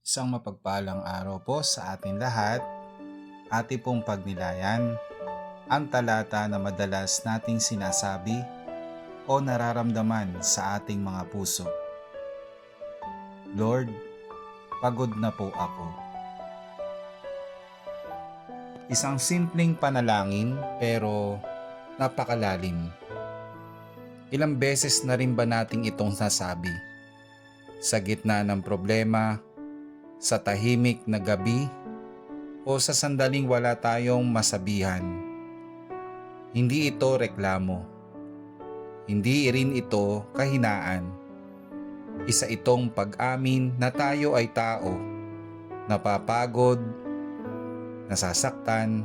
Isang mapagpalang araw po sa atin lahat. Ati pong pagnilayan ang talata na madalas nating sinasabi o nararamdaman sa ating mga puso. Lord, pagod na po ako. Isang simpleng panalangin pero napakalalim. Ilang beses na rin ba nating itong nasabi? Sa gitna ng problema, sa tahimik na gabi, o sa sandaling wala tayong masabihan. Hindi ito reklamo. Hindi rin ito kahinaan. Isa itong pag-amin na tayo ay tao, napapagod, nasasaktan,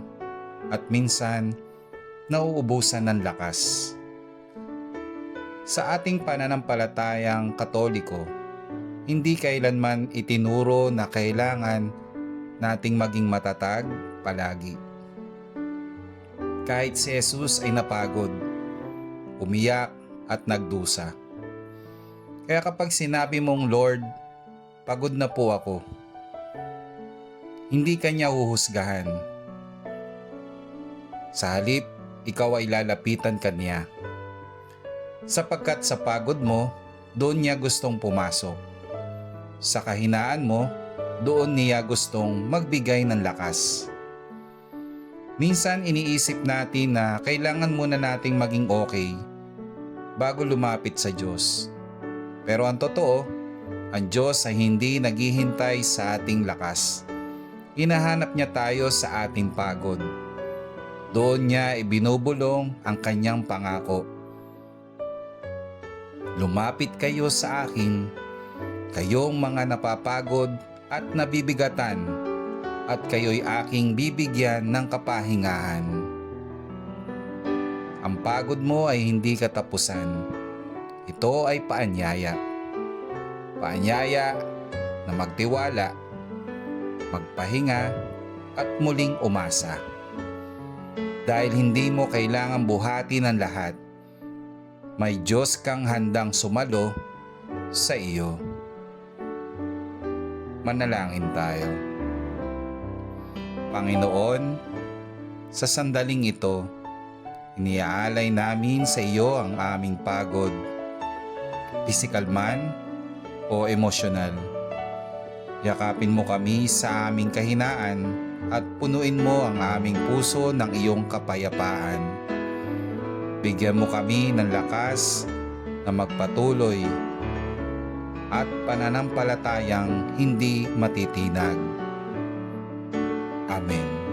at minsan nauubusan ng lakas. Sa ating pananampalatayang Katoliko, hindi kailanman itinuro na kailangan nating maging matatag palagi. Kahit si Jesus ay napagod, umiyak at nagdusa. Kaya kapag sinabi mong, Lord, pagod na po ako, hindi kanya huhusgahan. Sa halip, ikaw ay lalapitan kanya. Sapagkat sa pagod mo, doon niya gustong pumasok. Sa kahinaan mo, doon niya gustong magbigay ng lakas. Minsan iniisip natin na kailangan muna nating maging okay bago lumapit sa Diyos. Pero ang totoo, ang Diyos ay hindi naghihintay sa ating lakas. Hinahanap niya tayo sa ating pagod. Doon niya ibinubulong ang kanyang pangako. Lumapit kayo sa akin, kayong mga napapagod at nabibigatan, at kayo'y aking bibigyan ng kapahingahan. Ang pagod mo ay hindi katapusan. Ito ay paanyaya. Paanyaya na magtiwala, magpahinga, at muling umasa. Dahil hindi mo kailangang buhatin ang lahat, may Diyos kang handang sumalo sa iyo. Manalangin tayo. Panginoon, sa sandaling ito, iniaalay namin sa iyo ang aming pagod, pisikal man o emosyonal. Yakapin mo kami sa aming kahinaan at punuin mo ang aming puso ng iyong kapayapaan. Bigyan mo kami ng lakas na magpatuloy at pananampalatayang hindi matitinag. Amen.